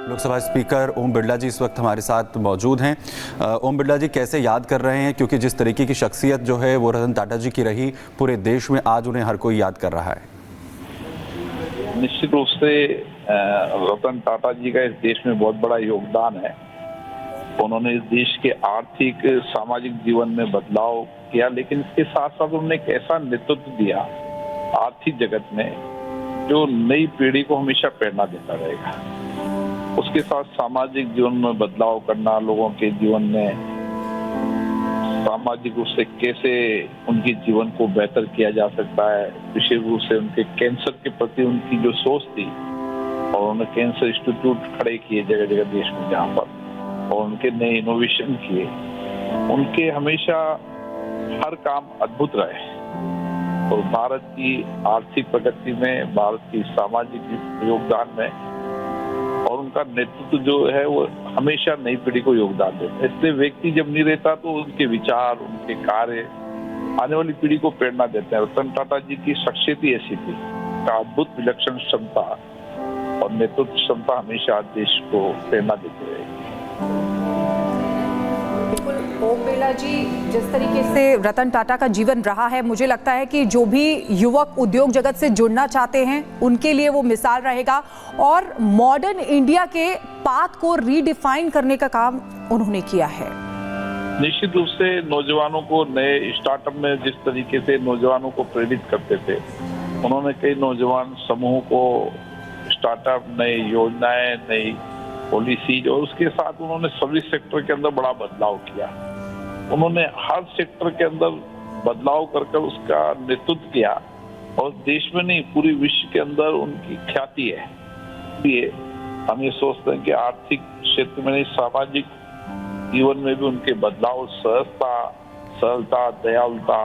Lok Sabha speaker Om Birla जी इस वक्त हमारे साथ मौजूद हैं। ओम बिरला जी कैसे याद कर रहे हैं, क्योंकि जिस तरीके की शख्सियत जो है वो रतन टाटा जी की रही, पूरे देश में आज उन्हें हर कोई याद कर रहा है। निश्चित रूप से रतन टाटा जी का इस देश में बहुत बड़ा योगदान है। उन्होंने इस देश के आर्थिक सामाजिक जीवन में बदलाव किया, लेकिन इसके साथ साथ उन्होंने एक ऐसा नेतृत्व दिया आर्थिक जगत में जो नई पीढ़ी को हमेशा प्रेरणा देता रहेगा। उसके साथ सामाजिक जीवन में बदलाव करना, लोगों के जीवन में सामाजिक रूप से कैसे उनके जीवन को बेहतर किया जा सकता है, विशेष रूप से उनके कैंसर के प्रति उनकी जो सोच थी, और उन्होंने कैंसर इंस्टीट्यूट खड़े किए जगह जगह देश में जहाँ पर, और उनके नए इनोवेशन किए। उनके हमेशा हर काम अद्भुत रहे और भारत की आर्थिक प्रगति में, भारत की सामाजिक योगदान में, और उनका नेतृत्व जो है वो हमेशा नई पीढ़ी को योगदान देता है। इसलिए व्यक्ति जब नहीं रहता तो उनके विचार, उनके कार्य आने वाली पीढ़ी को प्रेरणा देते हैं। रतन टाटा जी की शख्सियत ही ऐसी थी, अद्भुत विलक्षण क्षमता और नेतृत्व क्षमता हमेशा देश को प्रेरणा देती रहेगी। बिल्कुल ओम बिरला जी, जिस तरीके से रतन टाटा का जीवन रहा है, मुझे लगता है कि जो भी युवक उद्योग जगत से जुड़ना चाहते हैं उनके लिए वो मिसाल रहेगा, और मॉडर्न इंडिया के पाथ को रीडिफाइन करने का काम उन्होंने किया है। निश्चित रूप से नौजवानों को नए स्टार्टअप में जिस तरीके से नौजवानों को प्रेरित करते थे, उन्होंने कई नौजवान समूह को स्टार्टअप, नई योजनाएं, नई पॉलिसी, और उसके साथ उन्होंने सर्विस सेक्टर के अंदर बड़ा बदलाव किया। उन्होंने हर सेक्टर के अंदर बदलाव कर उसका नेतृत्व किया, और देश में नहीं पूरी विश्व के अंदर उनकी ख्याति है। इसलिए हम ये सोचते हैं कि आर्थिक क्षेत्र में नहीं, सामाजिक जीवन में भी उनके बदलाव, सहजता, सरलता, दयालुता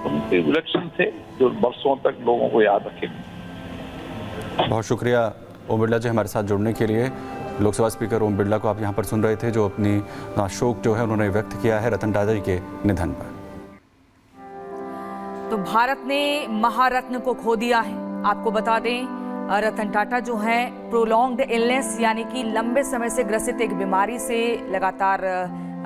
उनके विलक्षण थे, जो वर्षों तक लोगों को याद रखेंगे। बहुत शुक्रिया ओम बिरला जी हमारे साथ जुड़ने के लिए। लोकसभा स्पीकर ओम बिरला को आप यहाँ पर सुन रहे थे, जो अपनी शोक जो है उन्होंने व्यक्त किया है रतन टाटा जी के निधन पर। तो भारत ने महारत्न को खो दिया है। आपको बता दें, रतन टाटा जो है प्रोलॉन्ग्ड इलनेस यानी कि लंबे समय से ग्रसित एक बीमारी से लगातार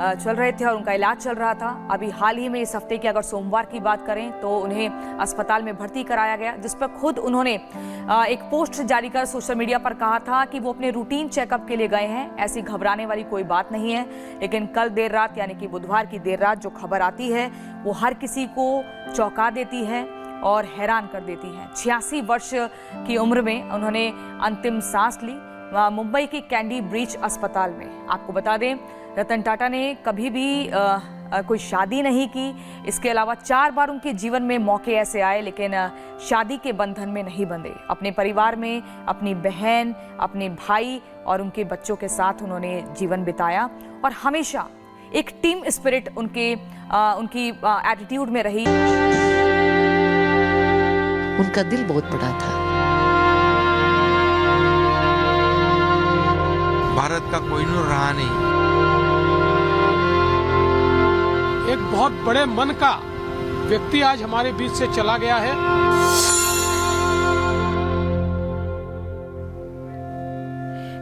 चल रहे थे और उनका इलाज चल रहा था। अभी हाल ही में इस हफ्ते की अगर सोमवार की बात करें तो उन्हें अस्पताल में भर्ती कराया गया, जिस पर खुद उन्होंने एक पोस्ट जारी कर सोशल मीडिया पर कहा था कि वो अपने रूटीन चेकअप के लिए गए हैं, ऐसी घबराने वाली कोई बात नहीं है। लेकिन कल देर रात यानी कि बुधवार की देर रात जो खबर आती है वो हर किसी को चौंका देती है और हैरान कर देती है। 86 वर्ष की उम्र में उन्होंने अंतिम सांस ली मुंबई के कैंडी ब्रीच अस्पताल में। आपको बता दें, रतन टाटा ने कभी भी कोई शादी नहीं की। इसके अलावा 4 बार उनके जीवन में मौके ऐसे आए, लेकिन शादी के बंधन में नहीं बंधे। अपने परिवार में अपनी बहन, अपने भाई और उनके बच्चों के साथ उन्होंने जीवन बिताया, और हमेशा एक टीम स्पिरिट उनकी एटीट्यूड में रही। उनका दिल बहुत बड़ा था। भारत का कोहिनूर रहा नहीं। एक बहुत बड़े मन का व्यक्ति आज हमारे बीच से चला गया है।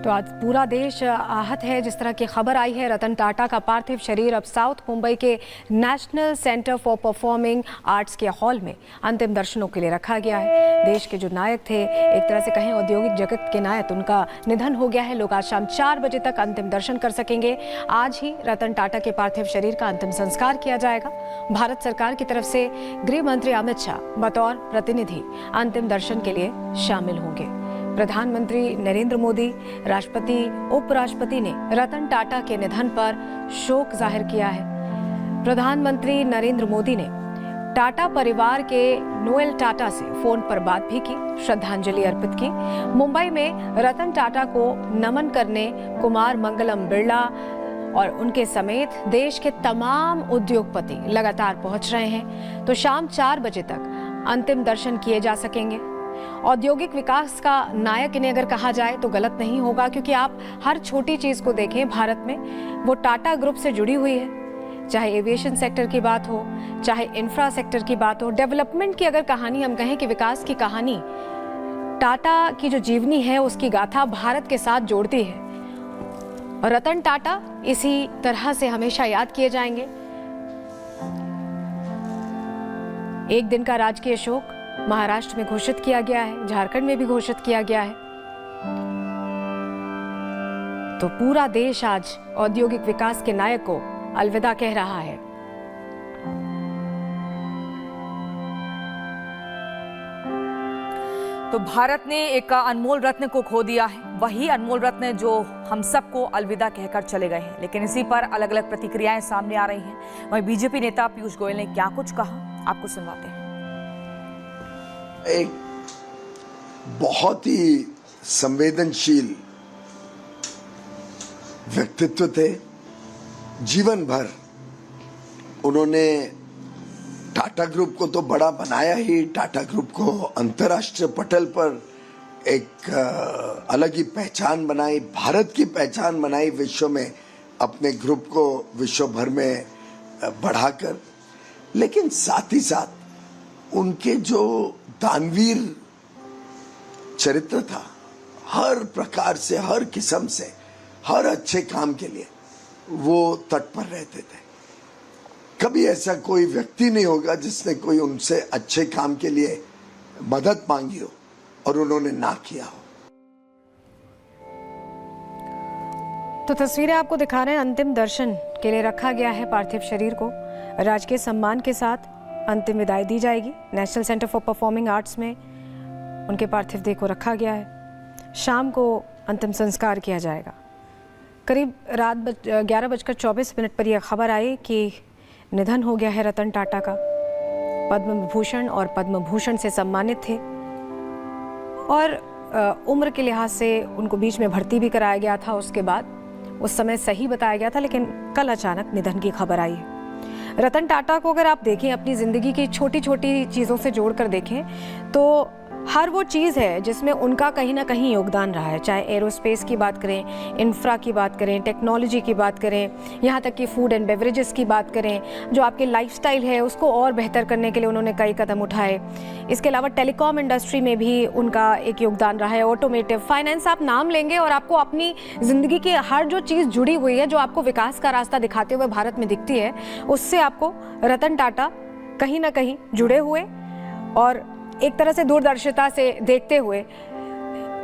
तो आज पूरा देश आहत है। जिस तरह की खबर आई है, रतन टाटा का पार्थिव शरीर अब साउथ मुंबई के national centre for performing arts के हॉल में अंतिम दर्शनों के लिए रखा गया है। देश के जो नायक थे, एक तरह से कहें औद्योगिक जगत के नायक, उनका निधन हो गया है। लोग आज शाम 4 बजे तक अंतिम दर्शन कर सकेंगे। आज ही रतन टाटा के पार्थिव शरीर का अंतिम संस्कार किया जाएगा। भारत सरकार की तरफ से गृह मंत्री अमित शाह बतौर प्रतिनिधि अंतिम दर्शन के लिए शामिल होंगे। प्रधानमंत्री नरेंद्र मोदी, राष्ट्रपति, उपराष्ट्रपति ने रतन टाटा के निधन पर शोक जाहिर किया है। प्रधानमंत्री नरेंद्र मोदी ने टाटा परिवार के नोएल टाटा से फोन पर बात भी की, श्रद्धांजलि अर्पित की। मुंबई में रतन टाटा को नमन करने कुमार मंगलम बिरला और उनके समेत देश के तमाम उद्योगपति लगातार पहुंच रहे हैं। तो शाम 4 बजे तक अंतिम दर्शन किए जा सकेंगे। औद्योगिक विकास का नायक इन्हें अगर कहा जाए तो गलत नहीं होगा, क्योंकि आप हर छोटी चीज को देखें भारत में, वो टाटा ग्रुप से जुड़ी हुई है। चाहे एविएशन सेक्टर की बात हो, चाहे इंफ्रा सेक्टर की बात हो, डेवलपमेंट की अगर कहानी हम कहें कि विकास की कहानी, टाटा की जो जीवनी है उसकी गाथा भारत के साथ जोड़ती है। और रतन टाटा इसी तरह से हमेशा याद किए जाएंगे। एक दिन का राजकीय शोक महाराष्ट्र में घोषित किया गया है, झारखंड में भी घोषित किया गया है। तो पूरा देश आज औद्योगिक विकास के नायक को अलविदा कह रहा है। तो भारत ने एक अनमोल रत्न को खो दिया है, वही अनमोल रत्न जो हम सबको अलविदा कहकर चले गए हैं। लेकिन इसी पर अलग अलग प्रतिक्रियाएं सामने आ रही हैं। वहीं बीजेपी नेता पीयूष गोयल ने क्या कुछ कहा, आपको सुनवाते हैं। एक बहुत ही संवेदनशील व्यक्तित्व थे। जीवन भर उन्होंने टाटा ग्रुप को तो बड़ा बनाया ही, टाटा ग्रुप को अंतर्राष्ट्रीय पटल पर एक अलग ही पहचान बनाई, भारत की पहचान बनाई विश्व में, अपने ग्रुप को विश्व भर में बढ़ाकर। लेकिन साथ ही साथ उनके जो दानवीर चरित्र था, हर प्रकार से, हर किस्म से, हर अच्छे काम के लिए वो तत्पर रहते थे। कभी ऐसा कोई व्यक्ति नहीं होगा जिसने कोई उनसे अच्छे काम के लिए मदद मांगी हो और उन्होंने ना किया हो। तो तस्वीरें आपको दिखा रहे हैं। अंतिम दर्शन के लिए रखा गया है पार्थिव शरीर को। राजकीय सम्मान के साथ अंतिम विदाई दी जाएगी। National centre for performing arts में उनके पार्थिव देह को रखा गया है। शाम को अंतिम संस्कार किया जाएगा। करीब रात 11:24 पर यह खबर आई कि निधन हो गया है रतन टाटा का। पद्म विभूषण और पद्म भूषण से सम्मानित थे और उम्र के लिहाज से उनको बीच में भर्ती भी कराया गया था। उसके बाद उस समय सही बताया गया था, लेकिन कल अचानक निधन की खबर आई है। रतन टाटा को अगर आप देखें, अपनी ज़िंदगी की छोटी छोटी चीज़ों से जोड़कर देखें, तो हर वो चीज़ है जिसमें उनका कहीं ना कहीं योगदान रहा है। चाहे एरोस्पेस की बात करें, इंफ्रा की बात करें, टेक्नोलॉजी की बात करें, यहाँ तक कि फूड एंड बेवरेजेस की बात करें, जो आपके लाइफस्टाइल है उसको और बेहतर करने के लिए उन्होंने कई कदम उठाए। इसके अलावा टेलीकॉम इंडस्ट्री में भी उनका एक योगदान रहा है। ऑटोमेटिव, फाइनेंस, आप नाम लेंगे और आपको अपनी ज़िंदगी की हर जो चीज़ जुड़ी हुई है, जो आपको विकास का रास्ता दिखाते हुए भारत में दिखती है, उससे आपको रतन टाटा कहीं ना कहीं जुड़े हुए और एक तरह से दूरदर्शिता से देखते हुए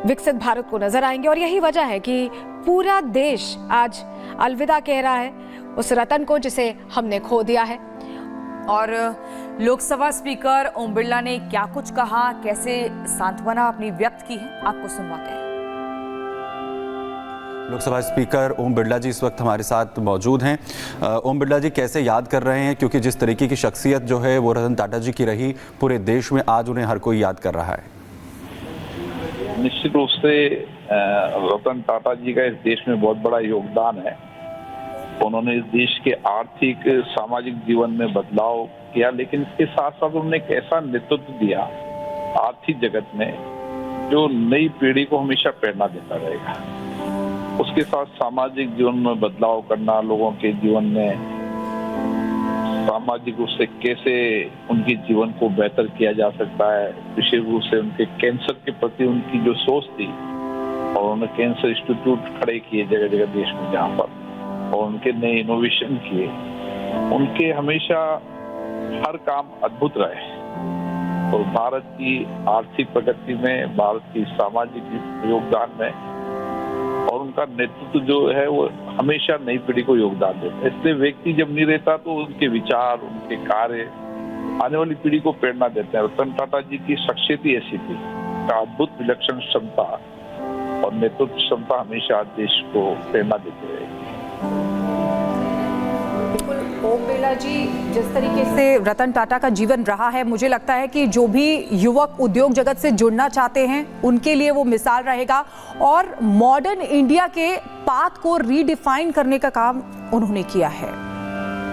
विकसित भारत को नजर आएंगे। और यही वजह है कि पूरा देश आज अलविदा कह रहा है उस रतन को जिसे हमने खो दिया है। और लोकसभा स्पीकर ओम बिरला ने क्या कुछ कहा, कैसे सांत्वना अपनी व्यक्त की है, आपको सुनवाते हैं। लोकसभा स्पीकर ओम बिरला जी इस वक्त हमारे साथ मौजूद हैं। ओम बिरला जी कैसे याद कर रहे हैं, क्योंकि जिस तरीके की शख्सियत जो है वो रतन टाटा जी की रही, पूरे देश में आज उन्हें हर कोई याद कर रहा है। निश्चित रूप से रतन टाटा जी का इस देश में बहुत बड़ा योगदान है। उन्होंने इस देश के आर्थिक सामाजिक जीवन में बदलाव किया, लेकिन इसके साथ साथ उन्होंने एक ऐसा नेतृत्व दिया आर्थिक जगत में जो नई पीढ़ी को हमेशा प्रेरणा देता रहेगा। उसके साथ सामाजिक जीवन में बदलाव करना, लोगों के जीवन में सामाजिक रूप से कैसे उनके जीवन को बेहतर किया जा सकता है, विशेष रूप से उनके कैंसर के प्रति उनकी जो सोच थी, और उन्होंने कैंसर इंस्टीट्यूट खड़े किए जगह जगह देश में जहाँ पर, और उनके नए इनोवेशन किए, उनके हमेशा हर काम अद्भुत रहे। और भारत की आर्थिक प्रगति में, भारत की सामाजिक योगदान में, और उनका नेतृत्व जो है वो हमेशा नई पीढ़ी को योगदान देता है। इसलिए व्यक्ति जब नहीं रहता तो उनके विचार, उनके कार्य आने वाली पीढ़ी को प्रेरणा देते हैं। रतन टाटा जी की शख्सियत ही ऐसी थी, अद्भुत विलक्षण क्षमता और नेतृत्व क्षमता हमेशा देश को प्रेरणा देती रहेगी। बिल्कुल ओम बिरला जी, जिस तरीके से रतन टाटा का जीवन रहा है, मुझे लगता है कि जो भी युवक उद्योग जगत से जुड़ना चाहते हैं उनके लिए वो मिसाल रहेगा। और मॉडर्न इंडिया के पाथ को रीडिफाइन करने का काम उन्होंने किया है।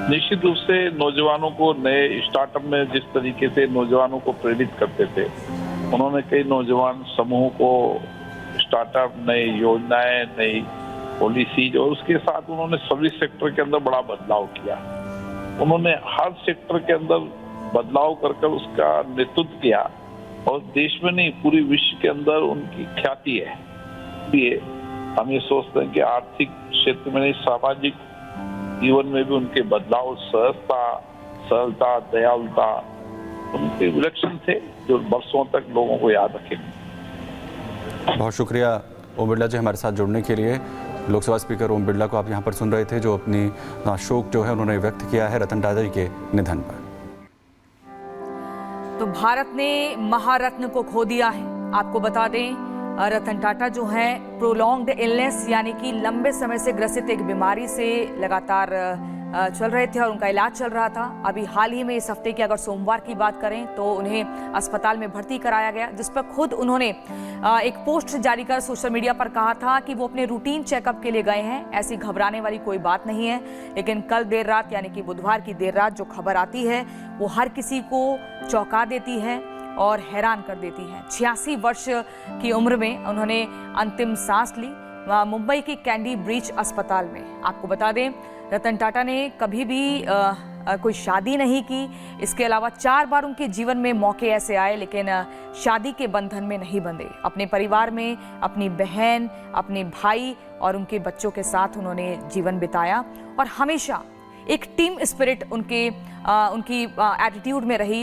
निश्चित रूप से नौजवानों को नए स्टार्टअप में जिस तरीके से नौजवानों को प्रेरित करते थे, उन्होंने कई नौजवान समूहों को स्टार्टअप, नई योजनाएं, नई पॉलिसीज, और उसके साथ उन्होंने सर्विस सेक्टर के अंदर बड़ा बदलाव किया। उन्होंने हर सेक्टर के अंदर बदलाव कर उसका नेतृत्व किया, और देश में नहीं पूरे विश्व के अंदर उनकी ख्याति है। इसलिए हम ये सोचते हैं कि आर्थिक क्षेत्र में नहीं, सामाजिक जीवन में भी उनके बदलाव, सहजता, सरलता, दयालुता उनके विलक्षण थे, जो वर्षों तक लोगों को याद रखेंगे। बहुत शुक्रिया ओम बिरला जी हमारे साथ जुड़ने के लिए। लोकसभा स्पीकर ओम बिरला को आप यहाँ पर सुन रहे थे, जो अपनी शोक जो है उन्होंने व्यक्त किया है रतन टाटा जी के निधन पर। तो भारत ने महारत्न को खो दिया है। आपको बता दें, रतन टाटा जो हैं प्रोलॉन्ग्ड इलनेस यानी कि लंबे समय से ग्रसित एक बीमारी से लगातार चल रहे थे और उनका इलाज चल रहा था। अभी हाल ही में इस हफ्ते की अगर सोमवार की बात करें तो उन्हें अस्पताल में भर्ती कराया गया, जिस पर खुद उन्होंने एक पोस्ट जारी कर सोशल मीडिया पर कहा था कि वो अपने रूटीन चेकअप के लिए गए हैं, ऐसी घबराने वाली कोई बात नहीं है। लेकिन कल देर रात यानी कि बुधवार की देर रात जो खबर आती है वो हर किसी को चौंका देती है और हैरान कर देती है। 86 वर्ष की उम्र में उन्होंने अंतिम सांस ली मुंबई की कैंडी ब्रीच अस्पताल में। आपको बता दें, रतन टाटा ने कभी भी कोई शादी नहीं की। इसके अलावा 4 बार उनके जीवन में मौके ऐसे आए, लेकिन शादी के बंधन में नहीं बंधे। अपने परिवार में अपनी बहन, अपने भाई और उनके बच्चों के साथ उन्होंने जीवन बिताया और हमेशा एक टीम स्पिरिट उनकी एटीट्यूड में रही।